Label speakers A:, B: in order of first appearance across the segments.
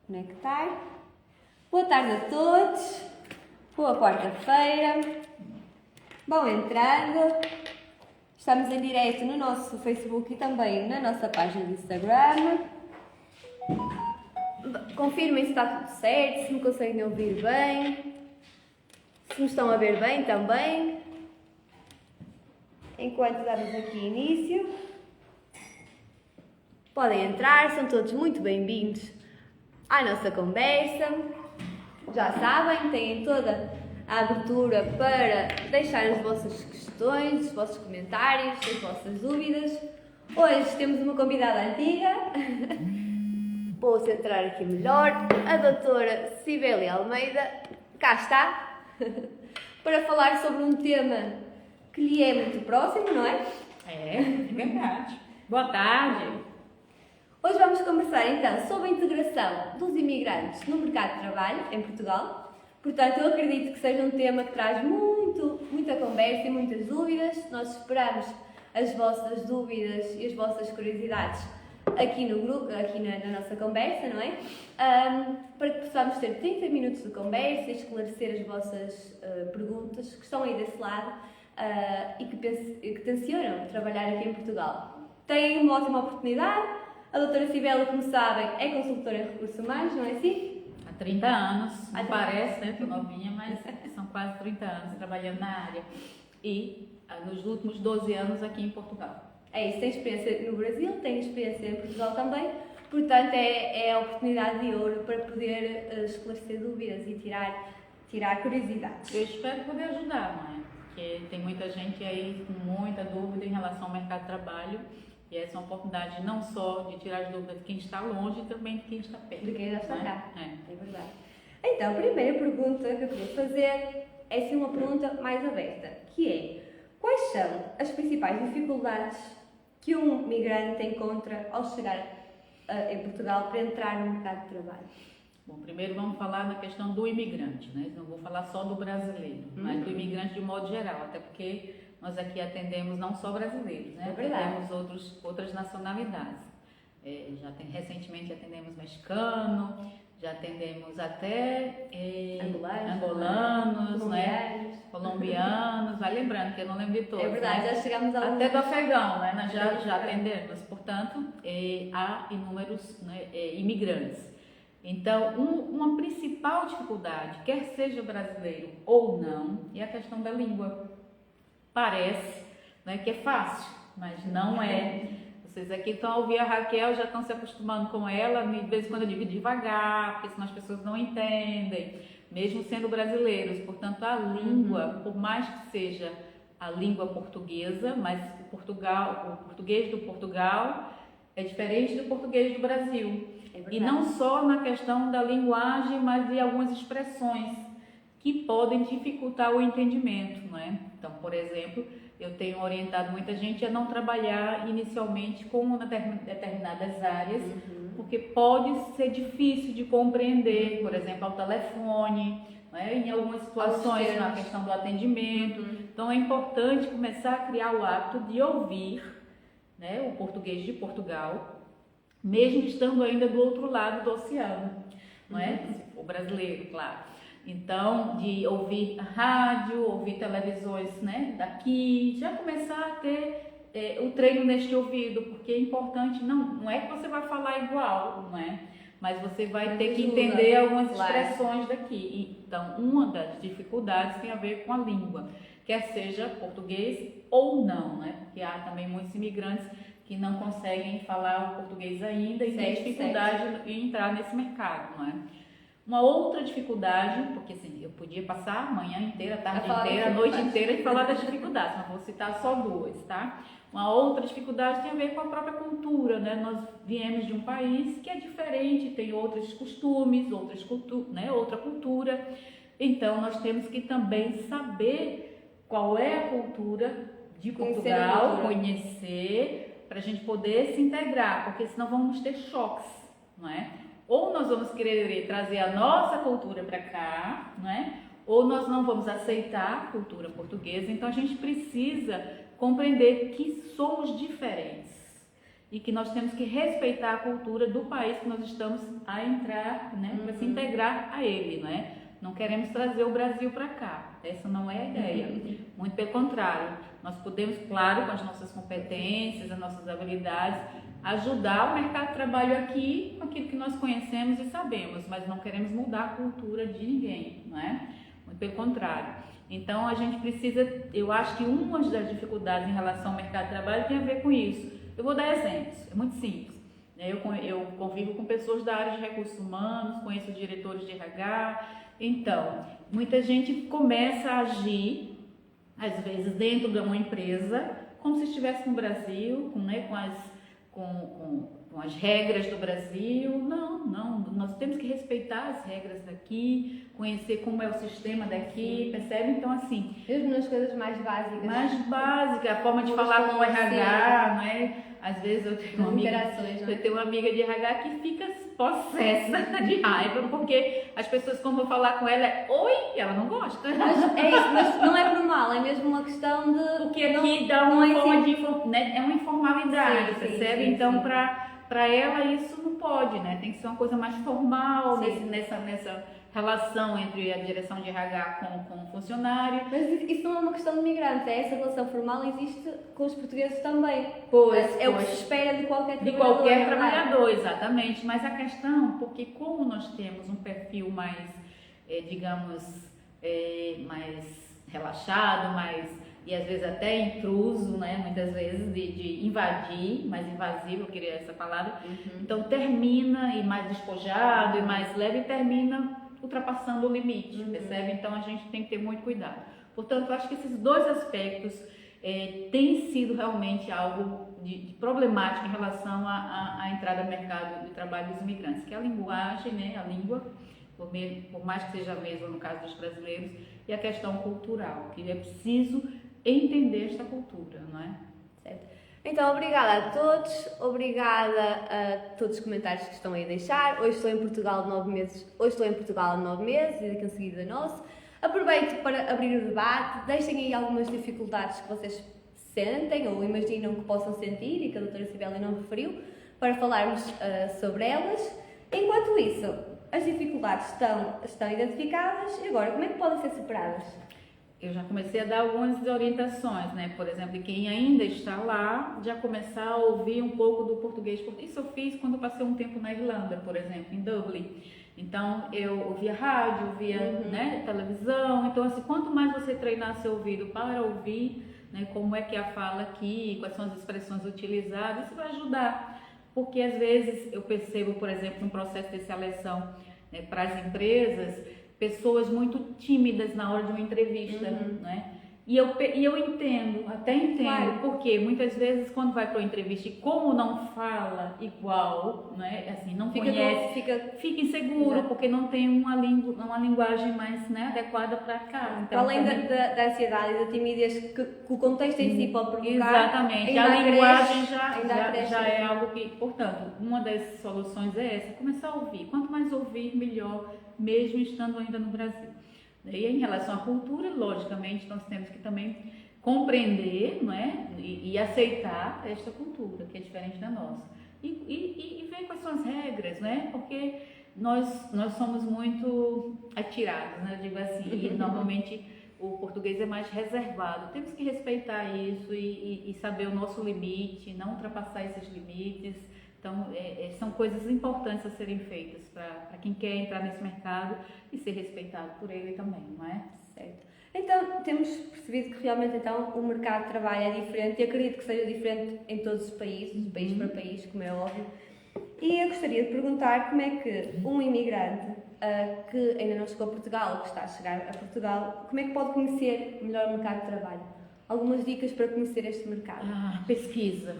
A: conectar. Boa tarde a todos. Boa quarta-feira. Vão entrando. Estamos em direto no nosso Facebook e também na nossa página do Instagram. Confirmem se está tudo certo, se me conseguem ouvir bem, se me estão a ver bem também. Enquanto damos aqui início, podem entrar, são todos muito bem-vindos à nossa conversa. Já sabem, têm toda a abertura para deixar as vossas questões, os vossos comentários, as vossas dúvidas. Hoje temos uma convidada antiga. Vou centrar aqui melhor. A doutora Cibélia Almeida, cá está, para falar sobre um tema que lhe é muito próximo, não é?
B: É verdade. Boa tarde.
A: Hoje vamos conversar então sobre a integração dos imigrantes no mercado de trabalho em Portugal. Portanto, eu acredito que seja um tema que traz muita conversa e muitas dúvidas. Nós esperamos as vossas dúvidas e as vossas curiosidades aqui no grupo, aqui na nossa conversa, não é? Para que possamos ter 30 minutos de conversa e esclarecer as vossas perguntas que estão aí desse lado e que tencionam trabalhar aqui em Portugal. Têm uma ótima oportunidade. A doutora Cibélia, como sabem, é consultora em recursos humanos, não é assim?
B: Há 30 anos, não parece, né? Tô novinha, mas são quase 30 anos trabalhando na área. E nos últimos 12 anos aqui em Portugal.
A: É isso, tem experiência no Brasil, tem experiência em Portugal também. Portanto, é a oportunidade de ouro para poder esclarecer dúvidas e tirar curiosidades.
B: Eu espero poder ajudar, não é? Porque tem muita gente aí com muita dúvida em relação ao mercado de trabalho. E essa é uma oportunidade não só de tirar as dúvidas de quem está longe, também de quem está perto.
A: De quem já está cá.
B: É
A: verdade. Então, a primeira pergunta que eu queria fazer é sim uma pergunta mais aberta, que é: quais são as principais dificuldades que um migrante encontra ao chegar em Portugal para entrar no mercado de trabalho?
B: Bom, primeiro vamos falar na questão do imigrante, né? Não vou falar só do brasileiro, mas do imigrante de modo geral, até porque nós aqui atendemos não só brasileiros, né?
A: É verdade.
B: Atendemos outras nacionalidades. Recentemente atendemos mexicano, já atendemos até angolanos, né? Colombianos. Vai lembrando que eu não lembro de todos.
A: É verdade,
B: né?
A: já chegamos a
B: até do afegão, né? Nós já atendemos. Portanto, há inúmeros imigrantes. Então, uma principal dificuldade, quer seja brasileiro ou não, é a questão da língua. Parece, né, que é fácil, mas não é. Vocês aqui estão a ouvir a Raquel, já estão se acostumando com ela, de vez em quando eu digo devagar, porque senão as pessoas não entendem, mesmo sendo brasileiros. Portanto, a língua, por mais que seja a língua portuguesa, mas o português do Portugal é diferente do português do Brasil. E não só na questão da linguagem, mas de algumas expressões que podem dificultar o entendimento, não é? Então, por exemplo, eu tenho orientado muita gente a não trabalhar inicialmente com determinadas áreas, porque pode ser difícil de compreender, por exemplo, ao telefone, não é? Em algumas situações, na questão do atendimento. Então, é importante começar a criar o hábito de ouvir, né, o português de Portugal, mesmo estando ainda do outro lado do oceano, não é? O brasileiro, claro. Então, de ouvir rádio, ouvir televisões, né, daqui, já começar a ter o treino neste ouvido, porque é importante, não é que você vai falar igual, não é? Mas você vai ter que entender algumas expressões daqui. Então, uma das dificuldades tem a ver com a língua, quer seja português ou não, né? Porque há também muitos imigrantes que não conseguem falar o português ainda e têm dificuldade em entrar nesse mercado, não é? Uma outra dificuldade, porque assim, eu podia passar a manhã inteira, a tarde inteira, a noite inteira e falar das dificuldades, mas vou citar só duas, tá? Uma outra dificuldade tem a ver com a própria cultura, né? Nós viemos de um país que é diferente, tem outros costumes, outra cultura. Então, nós temos que também saber qual é a cultura de Portugal, conhecer, para a gente poder se integrar, porque senão vamos ter choques, não é? Ou nós vamos querer trazer a nossa cultura para cá, não é? Ou nós não vamos aceitar a cultura portuguesa. Então a gente precisa compreender que somos diferentes e que nós temos que respeitar a cultura do país que nós estamos a entrar, né, para se integrar a ele, né? Não queremos trazer o Brasil para cá, essa não é a ideia, muito pelo contrário, nós podemos, claro, com as nossas competências, as nossas habilidades, ajudar o mercado de trabalho aqui com aquilo que nós conhecemos e sabemos, mas não queremos mudar a cultura de ninguém, não é? Muito pelo contrário. Então a gente precisa, eu acho que uma das dificuldades em relação ao mercado de trabalho tem a ver com isso. Eu vou dar exemplos, é muito simples. Eu convivo com pessoas da área de recursos humanos, conheço diretores de RH. Então, muita gente começa a agir, às vezes dentro de uma empresa, como se estivesse no Brasil, com as regras do Brasil. Não, nós temos que respeitar as regras daqui, conhecer como é o sistema daqui, percebe? Então, assim...
A: Mesmo nas coisas mais básicas.
B: Mais básica, a forma de falar com o RH, não é? Às vezes eu tenho uma amiga de RH que fica possessa de raiva, porque as pessoas, quando vão falar com ela, oi, ela não gosta.
A: Mas é isso, mas não é por mal, é mesmo uma questão de...
B: Porque aqui dá uma forma de... Né? É uma informalidade, percebe? Então, para ela, isso não pode, né? Tem que ser uma coisa mais formal, nessa relação entre a direção de RH com o funcionário.
A: Mas isso não é uma questão de migrante, essa relação formal existe com os portugueses também. É o que se espera de qualquer trabalhador.
B: De qualquer trabalhador, exatamente. Mas a questão, porque como nós temos um perfil mais, mais relaxado, e às vezes até intruso, né? Muitas vezes de invadir, mais invasivo, eu queria essa palavra. Então termina e mais despojado e mais leve e termina ultrapassando o limite, percebe? Então a gente tem que ter muito cuidado. Portanto, eu acho que esses dois aspectos têm sido realmente algo de problemático em relação à entrada no mercado de trabalho dos imigrantes, que é a linguagem, né? A língua, por mais que seja a mesma no caso dos brasileiros, e a questão cultural, que é preciso entender esta cultura, não é?
A: Certo. Então, obrigada a todos, obrigada a todos os comentários que estão aí a deixar. Hoje estou em Portugal há 9 meses, e daqui a seguida é nosso. Aproveito para abrir o debate, deixem aí algumas dificuldades que vocês sentem ou imaginam que possam sentir e que a doutora Cibele não referiu, para falarmos sobre elas. Enquanto isso, as dificuldades estão identificadas e agora, como é que podem ser superadas?
B: Eu já comecei a dar algumas orientações, né? Por exemplo, quem ainda está lá, já começar a ouvir um pouco do português. Isso eu fiz quando eu passei um tempo na Irlanda, por exemplo, em Dublin. Então, eu ouvia rádio, ouvia televisão. Então, assim, quanto mais você treinar seu ouvido para ouvir, né, como é que é a fala aqui, quais são as expressões utilizadas, isso vai ajudar. Porque, às vezes, eu percebo, por exemplo, no processo de seleção, né, para as empresas, pessoas muito tímidas na hora de uma entrevista, né? E eu entendo, claro. Porque muitas vezes quando vai para uma entrevista e como não fala igual, né? Assim, não conhece, fica inseguro. Exato. Porque não tem uma linguagem mais, né, adequada para cá. Então,
A: além da ansiedade e da timidez que o contexto em si pode provocar.
B: Exatamente, a linguagem já é algo que, portanto, uma das soluções é essa, começar a ouvir. Quanto mais ouvir, melhor, mesmo estando ainda no Brasil. E em relação à cultura, logicamente, nós temos que também compreender, não é? E aceitar esta cultura, que é diferente da nossa. E ver quais são as regras, né? Porque nós somos muito atirados, né? Eu digo assim, e normalmente o português é mais reservado. Temos que respeitar isso e saber o nosso limite, não ultrapassar esses limites. Então, são coisas importantes a serem feitas para quem quer entrar nesse mercado e ser respeitado por ele também, não é?
A: Certo. Então, temos percebido que realmente então, o mercado de trabalho é diferente e acredito que seja diferente em todos os países, de país para país, como é óbvio. E eu gostaria de perguntar como é que um imigrante que ainda não chegou a Portugal, ou que está a chegar a Portugal, como é que pode conhecer melhor o mercado de trabalho? Algumas dicas para conhecer este mercado?
B: Pesquisa.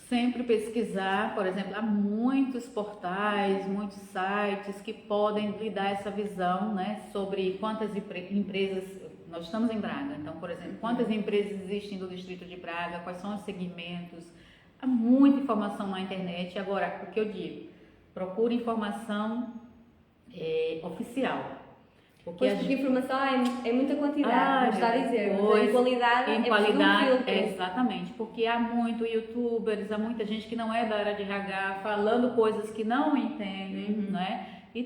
B: Sempre pesquisar, por exemplo, há muitos portais, muitos sites que podem lhe dar essa visão, né, sobre quantas empresas, nós estamos em Braga, então, por exemplo, quantas empresas existem no distrito de Braga, quais são os segmentos, há muita informação na internet. Agora, o que eu digo, procure informação oficial. Porque
A: Pois, porque informação é muita quantidade, não está a dizer, mas
B: pois,
A: em qualidade
B: em
A: é
B: qualidade,
A: preciso um filtro.
B: exatamente, porque há muito youtubers, há muita gente que não é da área de RH falando coisas que não entendem, né? E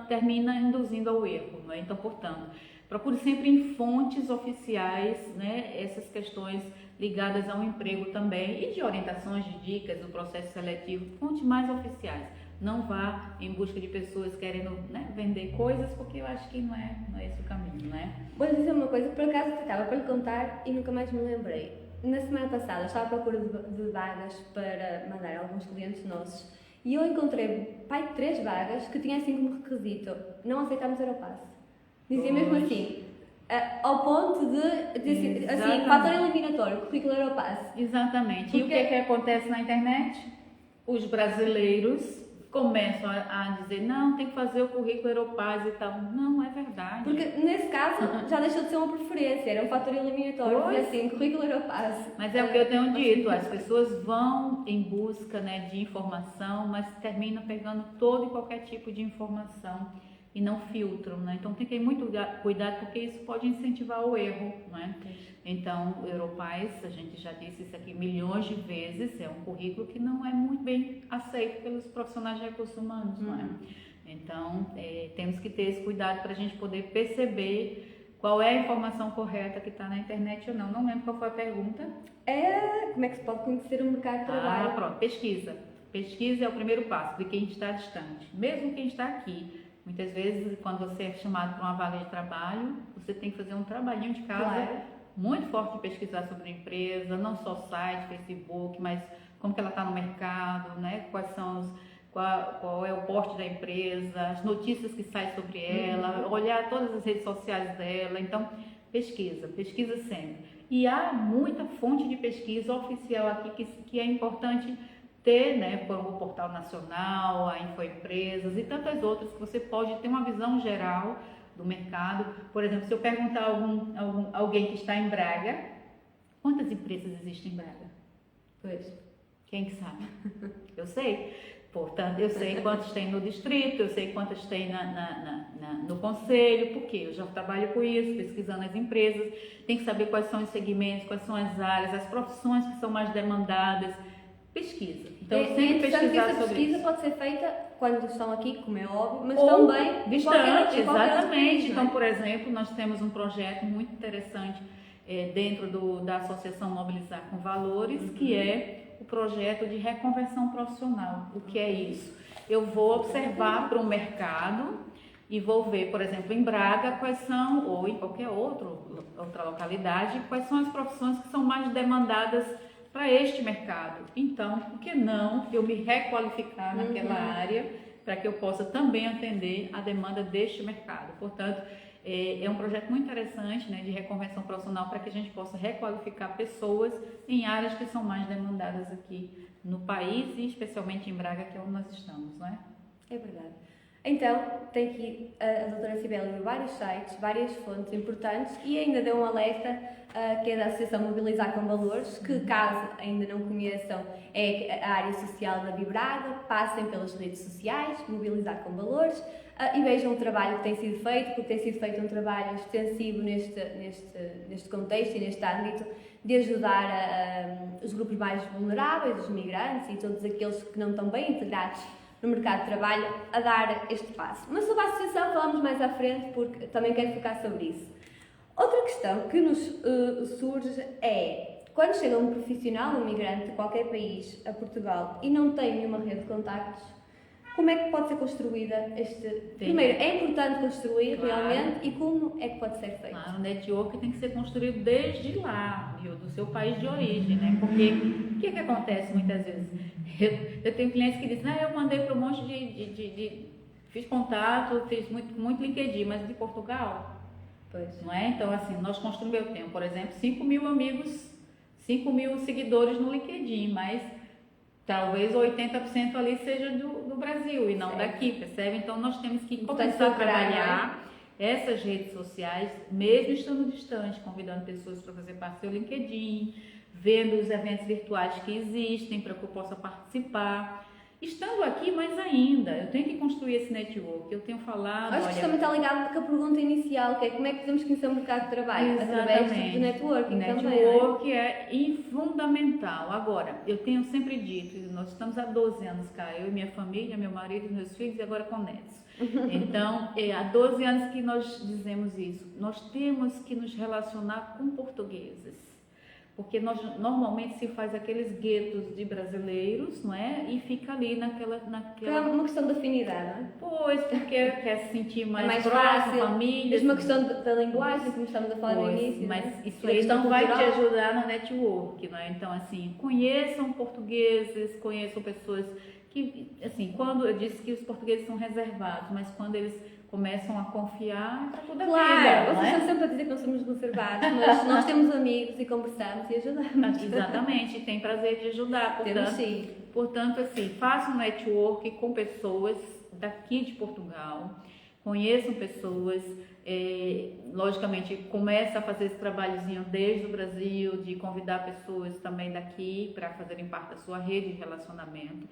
B: termina induzindo ao erro, né? Então, portanto, procure sempre em fontes oficiais, né? Essas questões ligadas ao emprego também e de orientações, de dicas do processo seletivo, fontes mais oficiais. Não vá em busca de pessoas querendo, né, vender coisas, porque eu acho que não é esse o caminho, né?
A: Vou dizer uma coisa, por acaso estava para lhe contar e nunca mais me lembrei. Na semana passada estava à procura de vagas para mandar a alguns clientes nossos e eu encontrei, 3 vagas que tinham assim como requisito: não aceitamos Europass. Dizia mesmo assim, ao ponto de assim, fator eliminatório, currículo Europass.
B: Exatamente. E o que é que acontece na internet? Os brasileiros começam a dizer, não, tem que fazer o currículo Europass e tal. Não é verdade.
A: Porque nesse caso já deixou de ser uma preferência, era um fator eliminatório,
B: Pois.
A: e assim, currículo Europass.
B: Mas é o que eu tenho dito, as pessoas vão em busca, né, de informação, mas terminam pegando todo e qualquer tipo de informação e não filtram, né? Então tem que ter muito cuidado, porque isso pode incentivar o erro, né? Então, o Europass, a gente já disse isso aqui milhões de vezes, é um currículo que não é muito bem aceito pelos profissionais de recursos humanos, não é? Então, temos que ter esse cuidado para a gente poder perceber qual é a informação correta que está na internet ou não. Não lembro qual foi a pergunta.
A: Como é que se pode conhecer o mercado de trabalho?
B: Pronto, pesquisa. Pesquisa é o primeiro passo de quem está distante. Mesmo quem está aqui, muitas vezes, quando você é chamado para uma vaga de trabalho, você tem que fazer um trabalhinho de casa muito forte de pesquisar sobre a empresa, não só site, Facebook, mas como que ela está no mercado, né? Qual é o porte da empresa, as notícias que saem sobre ela, olhar todas as redes sociais dela. Então, pesquisa sempre. E há muita fonte de pesquisa oficial aqui que é importante ter, né, por o Portal Nacional, a Infoempresas e tantas outras, que você pode ter uma visão geral do mercado. Por exemplo, se eu perguntar a alguém que está em Braga, quantas empresas existem em Braga?
A: Pois.
B: Quem que sabe? Eu sei. Portanto, eu sei quantas tem no distrito, eu sei quantas tem no conselho, porque eu já trabalho com isso, pesquisando as empresas. Tem que saber quais são os segmentos, quais são as áreas, as profissões que são mais demandadas. Pesquisa. Então, sempre pesquisar sobre
A: pesquisa
B: isso.
A: pode ser feita quando estão aqui, como é óbvio, mas
B: Ou
A: também
B: distante,
A: em qualquer
B: exatamente.
A: país,
B: Então, por exemplo, nós temos um projeto muito interessante dentro da Associação Mobilizar com Valores, que é o projeto de reconversão profissional. O que é isso? Eu vou observar para o mercado e vou ver, por exemplo, em Braga, quais são, ou em qualquer outra localidade, quais são as profissões que são mais demandadas para este mercado. Então, por que não eu me requalificar naquela área para que eu possa também atender a demanda deste mercado? Portanto, é um projeto muito interessante, né, de reconversão profissional para que a gente possa requalificar pessoas em áreas que são mais demandadas aqui no país e especialmente em Braga, que é onde nós estamos, não é?
A: É verdade. Então, tem aqui a doutora Cibele vários sites, várias fontes importantes e ainda deu um alerta que é da Associação Mobilizar com Valores, que caso ainda não conheçam é a área social da Bibraga, passem pelas redes sociais, Mobilizar com Valores, e vejam o trabalho que tem sido feito, porque tem sido feito um trabalho extensivo neste contexto e neste âmbito de ajudar os grupos mais vulneráveis, os migrantes e todos aqueles que não estão bem integrados no mercado de trabalho a dar este passo. Mas sobre a associação falamos mais à frente porque também quero focar sobre isso. Outra questão que nos surge é, quando chega um profissional, um migrante de qualquer país a Portugal e não tem nenhuma rede de contactos, como é que pode ser construída Primeiro, é importante construir realmente e como é que pode ser feito?
B: Claro, o network tem que ser construído desde lá, do seu país de origem, né? Porque o que acontece muitas vezes? Eu tenho clientes que dizem, eu mandei para um monte fiz contato, fiz muito LinkedIn, mas de Portugal,
A: Pois.
B: não é? Então, assim, nós construímos, eu tenho, por exemplo, 5.000 amigos, 5.000 seguidores no LinkedIn, mas talvez 80% ali seja do Brasil e não daqui, percebe? Então, nós temos que começar a trabalhar essas redes sociais, mesmo estando distante, convidando pessoas para fazer parte do seu LinkedIn, vendo os eventos virtuais que existem para que eu possa participar Estando aqui, mais ainda, eu tenho que construir esse network, eu tenho falado...
A: Acho que isto também está ligado com a pergunta inicial, que é como é que podemos conhecer o mercado de trabalho? Através do networking também,
B: network é fundamental. Agora, eu tenho sempre dito, nós estamos há 12 anos cá, eu e minha família, meu marido, meus filhos e agora com netos. Então, há 12 anos que nós dizemos isso. Nós temos que nos relacionar com portugueses. Porque normalmente se faz aqueles guetos de brasileiros, não é? E fica ali naquela...
A: É uma questão de afinidade, não é?
B: Pois, porque quer se sentir mais
A: mais
B: próximo,
A: fácil.
B: família.
A: É uma questão da linguagem, como estamos a falar no início.
B: Mas
A: não é?
B: isso aí não vai te ajudar no network, não é? Então, assim, conheçam portugueses, conheçam pessoas que, assim, quando eu disse que os portugueses são reservados, mas quando eles começam a confiar, está tudo
A: claro, vocês estão sempre a dizer que nós somos reservados, mas nós temos amigos e conversamos e ajudamos.
B: Exatamente, tem prazer de ajudar.
A: Temos sim.
B: Portanto, assim, faça um network com pessoas daqui de Portugal, conheçam pessoas, logicamente, começa a fazer esse trabalhozinho desde o Brasil, de convidar pessoas também daqui para fazerem parte da sua rede de relacionamento.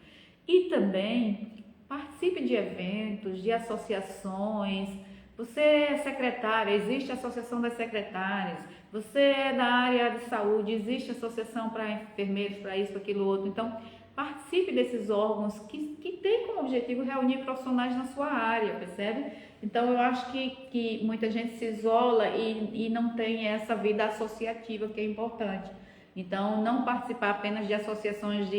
B: E também participe de eventos, de associações. Você é secretária, existe a Associação das Secretárias. Você é da área de saúde, existe a associação para enfermeiros, para isso, para aquilo outro. Então, participe desses órgãos que têm como objetivo reunir profissionais na sua área, percebe? Então, eu acho que muita gente se isola e não tem essa vida associativa que é importante. Então, não participar apenas de associações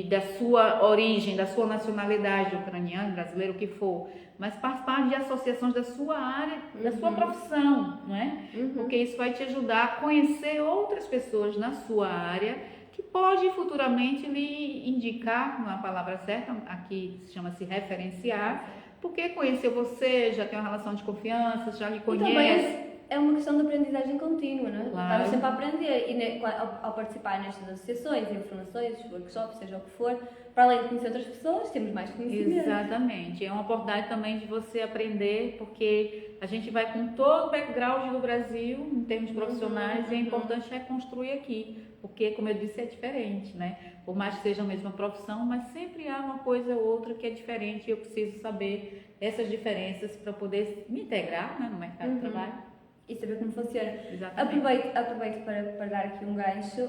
B: da sua origem, da sua nacionalidade, ucraniano, brasileiro, o que for, mas participar de associações da sua área, da sua profissão, não é? Porque isso vai te ajudar a conhecer outras pessoas na sua área que pode futuramente lhe indicar, não é a palavra certa, aqui chama-se referenciar, porque conheceu você, já tem uma relação de confiança, já lhe conhece.
A: É uma questão de aprendizagem contínua, não é?
B: Claro.
A: Estamos sempre a aprender e ao participar nestas associações, informações, workshops, seja o que for, para além de conhecer outras pessoas, temos mais conhecimento.
B: Exatamente. É uma oportunidade também de você aprender, porque a gente vai com todo o background do Brasil, em termos profissionais, e é importante reconstruir aqui, porque, como eu disse, é diferente, né? Por mais que seja a mesma profissão, mas sempre há uma coisa ou outra que é diferente e eu preciso saber essas diferenças para poder me integrar, né, no mercado de trabalho.
A: E saber como funciona.
B: Exatamente.
A: Aproveito para dar aqui um gancho.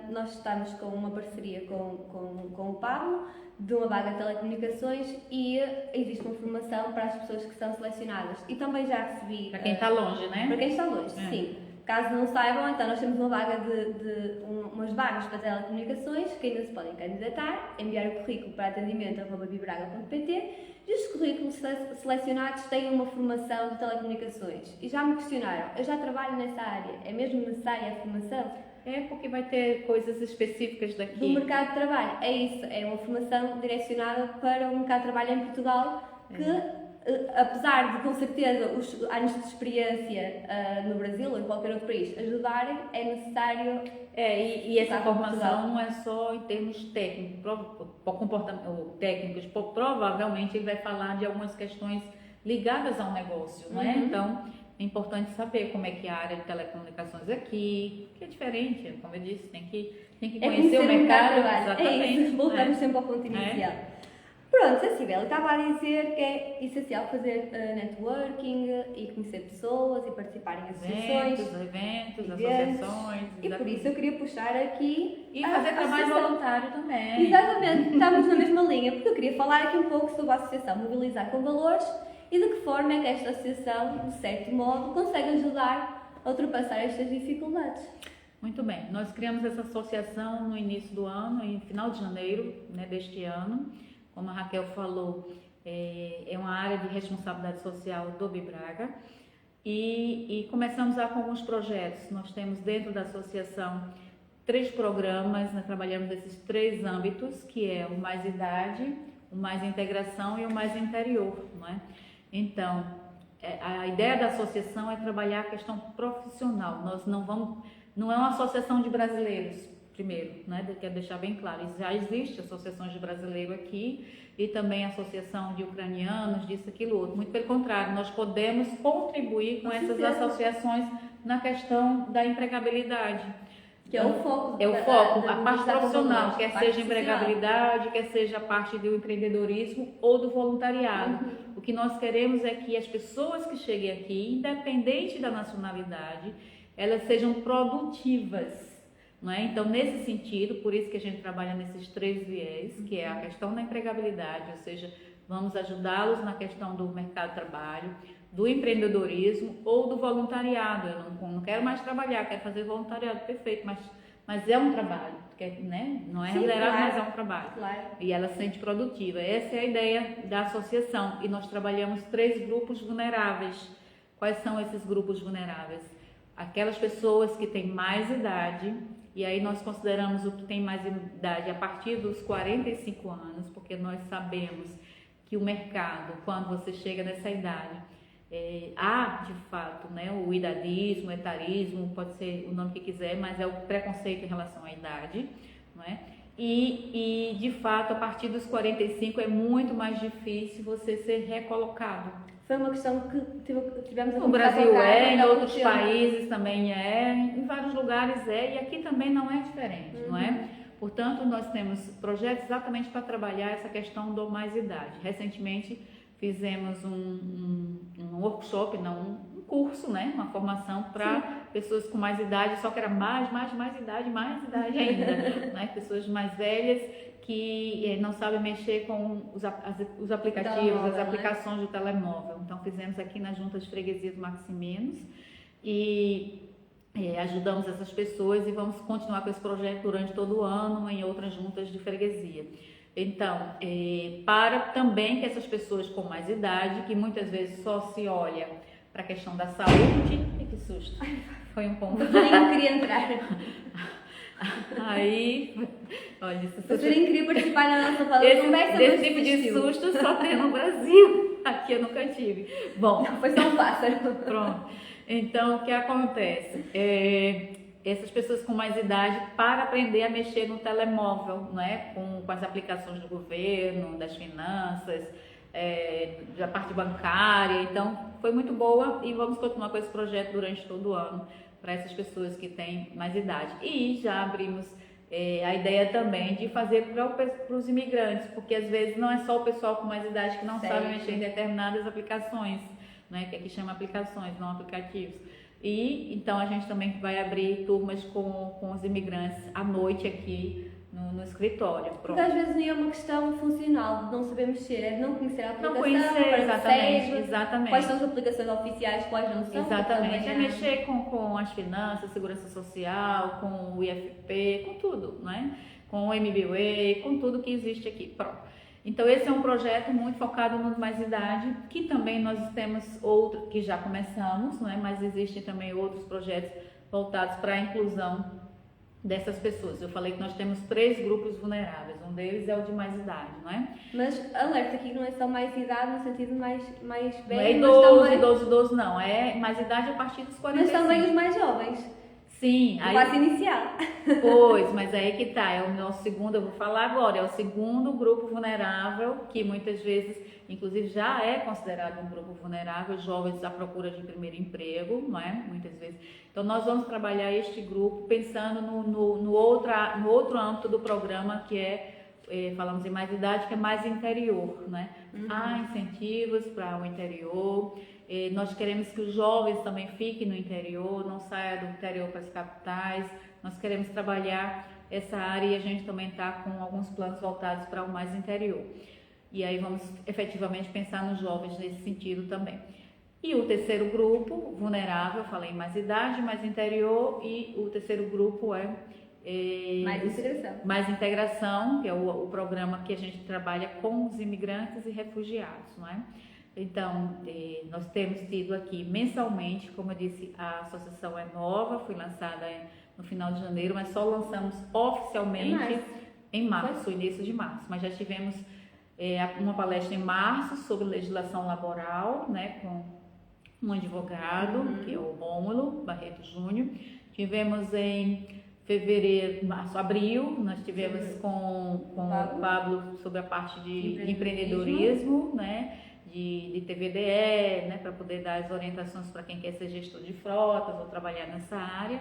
A: Nós estamos com uma parceria com o Pablo, de uma vaga de telecomunicações, e existe uma formação para as pessoas que são selecionadas. E também já recebi...
B: Para quem está longe, né?
A: Para quem está longe, sim. Caso não saibam, então nós temos uma vaga umas vagas para telecomunicações que ainda se podem candidatar, enviar o currículo para atendimento@bibraga.pt, e os currículos selecionados têm uma formação de telecomunicações. E já me questionaram, eu já trabalho nessa área, é mesmo necessária a formação?
B: É porque vai ter coisas específicas daqui.
A: Do mercado de trabalho, é isso, é uma formação direcionada para o mercado de trabalho em Portugal, que apesar de, com certeza, os anos de experiência no Brasil ou em qualquer outro país ajudarem, é necessário...
B: E essa formação não é só em termos técnicos, provavelmente ele vai falar de algumas questões ligadas ao negócio, não é? Então, é importante saber como é que é a área de telecomunicações aqui, que é diferente, como eu disse, tem que conhecer o mercado.
A: Exatamente. É isso, voltamos sempre ao ponto inicial. Pronto, a Cibele estava a dizer que é essencial fazer networking e conhecer pessoas e participar em associações.
B: Eventos, associações.
A: E por isso eu queria puxar aqui...
B: E fazer trabalho voluntário também.
A: Exatamente, estamos na mesma linha, porque eu queria falar aqui um pouco sobre a Associação Mobilizar com Valores e de que forma é que esta associação, de certo modo, consegue ajudar a ultrapassar estas dificuldades.
B: Muito bem, nós criamos essa associação no início do ano, em final de janeiro, né, deste ano. Como a Raquel falou, é uma área de responsabilidade social do Bibraga e começamos com alguns projetos. Nós temos dentro da associação 3 programas, nós trabalhamos nesses 3 âmbitos, que é o Mais Idade, o Mais Integração e o Mais Interior, não é? Então, a ideia da associação é trabalhar a questão profissional. Nós não é uma associação de brasileiros. Primeiro, né, quero deixar bem claro, já existe associações de brasileiro aqui e também associação de ucranianos, disso, aquilo, outro. Muito pelo contrário, nós podemos contribuir com essas associações na questão da empregabilidade.
A: Que é o foco.
B: É o foco, a parte
A: da
B: profissional,
A: consultoria,
B: quer
A: a parte
B: seja
A: social.
B: empregabilidade, quer seja a parte do empreendedorismo ou do voluntariado. O que nós queremos é que as pessoas que cheguem aqui, independente da nacionalidade, elas sejam produtivas. Não é? Então, nesse sentido, por isso que a gente trabalha nesses 3 viés, que é a questão da empregabilidade, ou seja, vamos ajudá-los na questão do mercado de trabalho, do empreendedorismo ou do voluntariado. Eu não quero mais trabalhar, quero fazer voluntariado, perfeito, mas é um trabalho, porque, né? Não é
A: Sim,
B: remunerado,
A: claro.
B: mas é um trabalho.
A: Claro.
B: E ela se sente produtiva. Essa é a ideia da associação. E nós trabalhamos 3 grupos vulneráveis. Quais são esses grupos vulneráveis? Aquelas pessoas que têm mais idade, e aí nós consideramos o que tem mais idade a partir dos 45 anos, porque nós sabemos que o mercado, quando você chega nessa idade, há de fato, né, o idadismo, o etarismo, pode ser o nome que quiser, mas é o preconceito em relação à idade, não é? E de fato, a partir dos 45 é muito mais difícil você ser recolocado.
A: Foi uma questão que tivemos a
B: No Brasil em
A: há
B: outros
A: pouco tempo.
B: países também em vários lugares e aqui também não é diferente, não é? Portanto, nós temos projetos exatamente para trabalhar essa questão do mais idade. Recentemente fizemos um workshop, não, um curso, né? Uma formação para pessoas com mais idade, só que era mais idade ainda, né? Pessoas mais velhas que não sabem mexer com os aplicativos,
A: Telemóvel,
B: as aplicações do telemóvel. Então fizemos aqui na Junta de Freguesias Maximinos e ajudamos essas pessoas e vamos continuar com esse projeto durante todo o ano em outras juntas de freguesia. Então, para também que essas pessoas com mais idade, que muitas vezes só se olha para a questão da saúde, que susto, foi um ponto.
A: O Passarinho queria entrar.
B: Aí, olha,
A: O Passarinho queria participar da nossa fala de conversa,
B: desse
A: mas
B: tipo de
A: desistiu.
B: susto só tem no Brasil, aqui eu nunca tive. Bom,
A: Foi só um pássaro.
B: pronto. Então, o que acontece? Essas pessoas com mais idade para aprender a mexer no telemóvel, né? com as aplicações do governo, das finanças, da parte bancária. Então, foi muito boa e vamos continuar com esse projeto durante todo o ano para essas pessoas que têm mais idade. E já abrimos a ideia também de fazer para os imigrantes, porque às vezes não é só o pessoal com mais idade que não sabe mexer em determinadas aplicações, né? Que aqui chama aplicações, não aplicativos. E então a gente também vai abrir turmas com os imigrantes à noite aqui no escritório. Pronto.
A: Porque às vezes nem é uma questão funcional de não saber mexer, é de não conhecer a aplicação,
B: Não conhecer,
A: para
B: exatamente,
A: que serve,
B: exatamente.
A: quais são as aplicações oficiais, quais não são.
B: Exatamente,
A: Também
B: é mexer com as finanças, segurança social, com o IFP, com tudo, né? Com o MBWay, com tudo que existe aqui. Pronto. Então esse é um projeto muito focado no mais idade, que também nós temos outro que já começamos, né? Mas existem também outros projetos voltados para a inclusão dessas pessoas. Eu falei que nós temos 3 grupos vulneráveis, um deles é o de mais idade, não é?
A: Mas alerta aqui que não é só mais idade no sentido mais velho,
B: Não é
A: mas
B: idoso, não, é mais idade a partir dos 45.
A: mas também os mais jovens.
B: Sim,
A: O passo inicial.
B: Pois, mas aí que tá, é o nosso segundo, eu vou falar agora, é o segundo grupo vulnerável, que muitas vezes, inclusive já é considerado um grupo vulnerável, jovens à procura de primeiro emprego, não é? Muitas vezes. Então nós vamos trabalhar este grupo pensando no outro âmbito do programa, que falamos em mais idade, que é mais interior, né? Há incentivos para o interior. Nós queremos que os jovens também fiquem no interior, não saiam do interior para as capitais. Nós queremos trabalhar essa área e a gente também está com alguns planos voltados para o mais interior. E aí vamos efetivamente pensar nos jovens nesse sentido também. E o terceiro grupo, vulnerável, eu falei mais idade, mais interior, e o terceiro grupo mais integração, que é o programa que a gente trabalha com os imigrantes e refugiados, não é? Então, nós temos tido aqui mensalmente, como eu disse, a associação é nova, foi lançada no final de janeiro, mas só lançamos oficialmente em março, início de março. Mas já tivemos uma palestra em março sobre legislação laboral, né, com um advogado, que é o Rômulo Barreto Júnior. Tivemos em fevereiro, março, abril, nós tivemos com o Pablo sobre a parte de empreendedorismo, né? De TVDE, né, para poder dar as orientações para quem quer ser gestor de frotas ou trabalhar nessa área.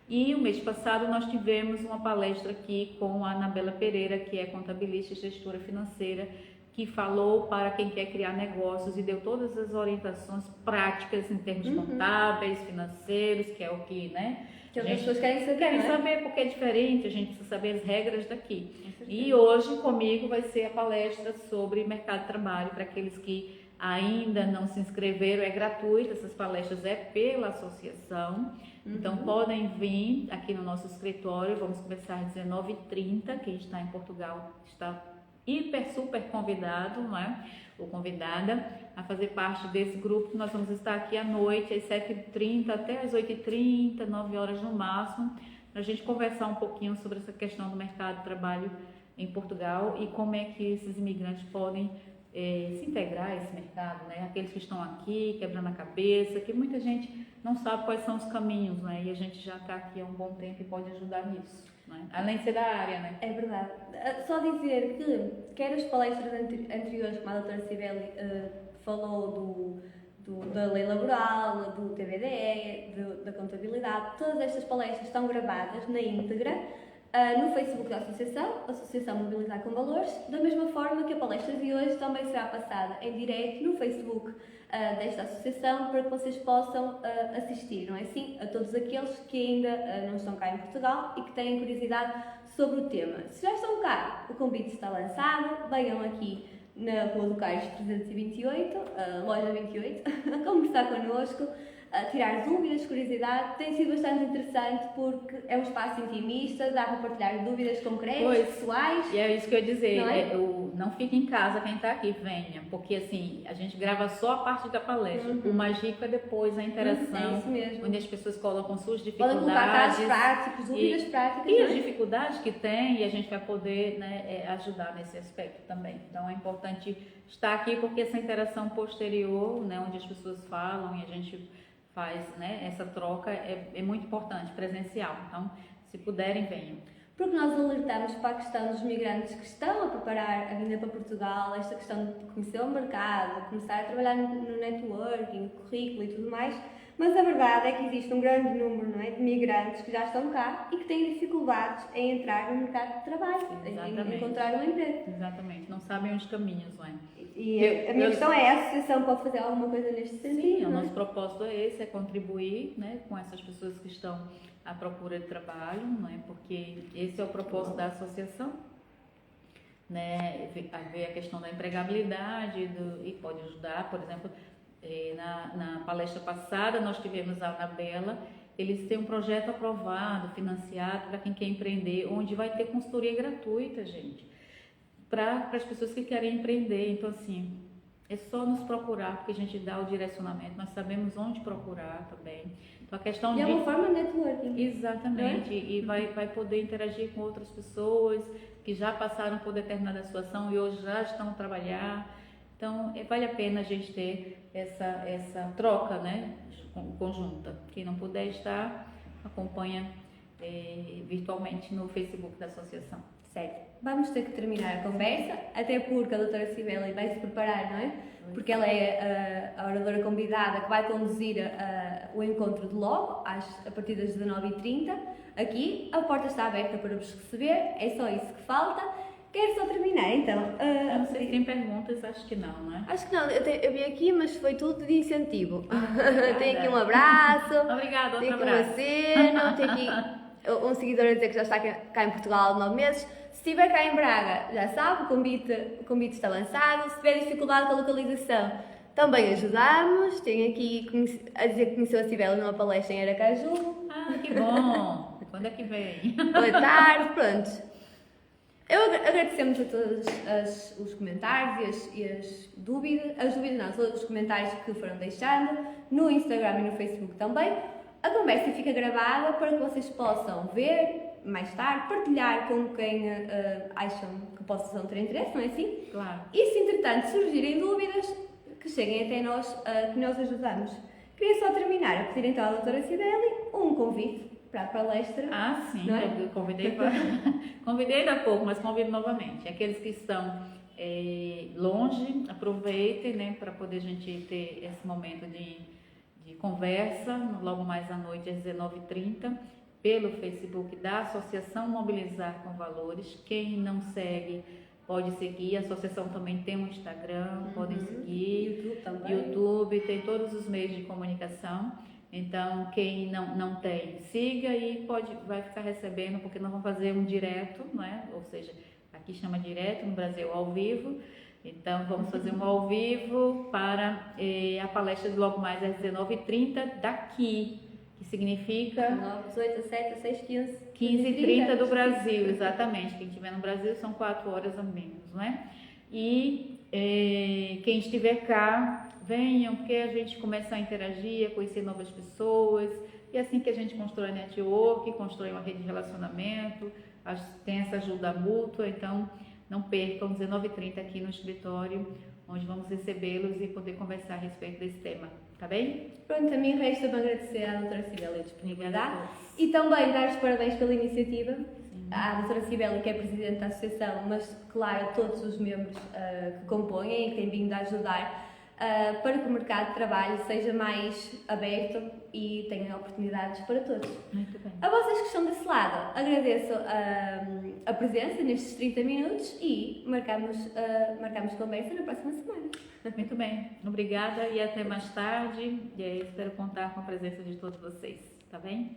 B: E o mês passado nós tivemos uma palestra aqui com a Anabela Pereira, que é contabilista e gestora financeira, que falou para quem quer criar negócios e deu todas as orientações práticas em termos contábeis, financeiros, que é o que, né?
A: Que as pessoas querem saber.
B: Querem saber porque é diferente, a gente precisa saber as regras daqui. E hoje comigo vai ser a palestra sobre mercado de trabalho para aqueles que ainda não se inscreveram, é gratuito, essas palestras é pela associação, então podem vir aqui no nosso escritório, vamos começar às 19h30, quem está em Portugal está super convidado, não é? Ou convidada a fazer parte desse grupo, nós vamos estar aqui à noite, às 7h30 até às 8h30, 9 horas no máximo, para a gente conversar um pouquinho sobre essa questão do mercado de trabalho em Portugal e como é que esses imigrantes podem se integrar a esse mercado, né? Aqueles que estão aqui quebrando a cabeça, que muita gente não sabe quais são os caminhos, né? E a gente já está aqui há um bom tempo e pode ajudar nisso, né? Além de ser da área, né?
A: É verdade. Só dizer que, quer as palestras anteriores, como a doutora Cibele falou da lei laboral, do TVDE, da contabilidade, todas estas palestras estão gravadas na íntegra no Facebook da Associação Mobilizar com Valores, da mesma forma que a palestra de hoje também será passada em direto no Facebook desta associação para que vocês possam assistir, não é assim? A todos aqueles que ainda não estão cá em Portugal e que têm curiosidade sobre o tema. Se já estão cá, o convite está lançado, venham aqui na Rua do Cais 328, loja 28, a conversar connosco, a tirar dúvidas, curiosidade. Tem sido bastante interessante porque é um espaço intimista, dá para partilhar dúvidas concretas, pessoais.
B: E é isso que eu ia dizer,
A: não é?
B: Não fique em casa quem está aqui, venha, porque assim, a gente grava só a parte da palestra, o mais rico é depois a interação,
A: é isso mesmo.
B: onde as pessoas colocam suas dificuldades.
A: Podem colocar casos práticos, dúvidas práticas.
B: E as dificuldades que tem, e a gente vai poder, né, ajudar nesse aspecto também. Então é importante estar aqui porque essa interação posterior, né, onde as pessoas falam e a gente faz, né, essa troca é muito importante, presencial. Então, se puderem, venham.
A: Porque nós alertamos para a questão dos migrantes que estão a preparar a vinda para Portugal, esta questão de conhecer o mercado, começar a trabalhar no networking, no currículo e tudo mais, mas a verdade é que existe um grande número, não é, de migrantes que já estão cá e que têm dificuldades em entrar no mercado de trabalho, em encontrar um emprego.
B: Exatamente, não sabem os caminhos, não é?
A: E a minha questão é, a associação pode fazer alguma coisa neste sentido?
B: Sim, o nosso propósito é esse, é contribuir, né, com essas pessoas que estão à procura de trabalho, não é? Porque esse é o propósito da associação, né, ver a questão da empregabilidade e pode ajudar, por exemplo, na palestra passada nós tivemos a Anabela, eles têm um projeto aprovado, financiado para quem quer empreender, onde vai ter consultoria gratuita, gente, para as pessoas que querem empreender. Então, assim, é só nos procurar, porque a gente dá o direcionamento, nós sabemos onde procurar também. Então, a questão
A: é uma forma de networking.
B: Exatamente, e vai poder interagir com outras pessoas que já passaram por determinada situação e hoje já estão a trabalhar. Então, vale a pena a gente ter essa troca, né, conjunta. Quem não puder estar, acompanha virtualmente no Facebook da associação.
A: Certo. Vamos ter que terminar a conversa, até porque a doutora Cibele vai se preparar, não é? Porque ela é a oradora convidada que vai conduzir o encontro de logo, a partir das 19h30. Aqui, a porta está aberta para vos receber, é só isso que falta. Quero só terminar, então.
B: Não sei se tem perguntas, acho que não é?
A: Acho que não, eu vim aqui, mas foi tudo de incentivo. Tem aqui um abraço.
B: Obrigada,
A: tem
B: outro
A: aqui um
B: abraço.
A: aceno, tem aqui um seguidor a dizer que já está cá em Portugal há 9 meses. Se estiver cá em Braga, já sabe, o convite está lançado. Se tiver dificuldade com a localização, também ajudamos. Tenho aqui a dizer que conheceu a Cibele numa palestra em Aracaju.
B: Ah, que bom! Quando é que vem?
A: Boa tarde, pronto. Eu agradecemos a todos os comentários e as dúvidas, os comentários que foram deixando no Instagram e no Facebook também. A conversa fica gravada para que vocês possam ver mais tarde, partilhar com quem acham que possam ter interesse, não é assim?
B: Claro.
A: E se entretanto surgirem dúvidas, que cheguem até nós, que nós ajudamos. Queria só terminar a pedir então à doutora Cibele um convite para a palestra.
B: Ah, sim,
A: não é?
B: eu convidei há pouco, mas convido novamente. Aqueles que estão longe, aproveitem, né, para poder a gente ter esse momento de conversa, logo mais à noite às 19h30, pelo Facebook da Associação Mobilizar com Valores. Quem não segue, pode seguir. A associação também tem um Instagram, podem seguir.
A: YouTube também.
B: YouTube, tem todos os meios de comunicação. Então, quem não tem, siga e vai ficar recebendo, porque nós vamos fazer um direto, né? Ou seja, aqui chama direto, no Brasil ao vivo. Então, vamos fazer um ao vivo para a palestra de logo mais às 19h30 daqui, que significa
A: 9, 18, 17, 6, 15.
B: 15h30 do Brasil, exatamente. Quem estiver no Brasil são 4 horas a menos, não é? E quem estiver cá, venham, porque a gente começa a interagir, a conhecer novas pessoas. E assim que a gente constrói network, constrói uma rede de relacionamento, tem essa ajuda mútua. Então, não percam 19h30 aqui no escritório, onde vamos recebê-los e poder conversar a respeito desse tema. Tá bem?
A: Pronto, a mim resta-me agradecer à doutora Cibele a disponibilidade
B: Obrigada.
A: e também dar os parabéns pela iniciativa à doutora Cibele, que é presidente da associação, mas claro, a todos os membros que compõem e que têm vindo a ajudar para que o mercado de trabalho seja mais aberto e tenha oportunidades para todos.
B: Muito bem.
A: A vocês que estão desse lado, agradeço a presença nestes 30 minutos e marcamos conversa na próxima semana.
B: Muito bem. Obrigada e até mais tarde. E aí, espero contar com a presença de todos vocês. Tá bem?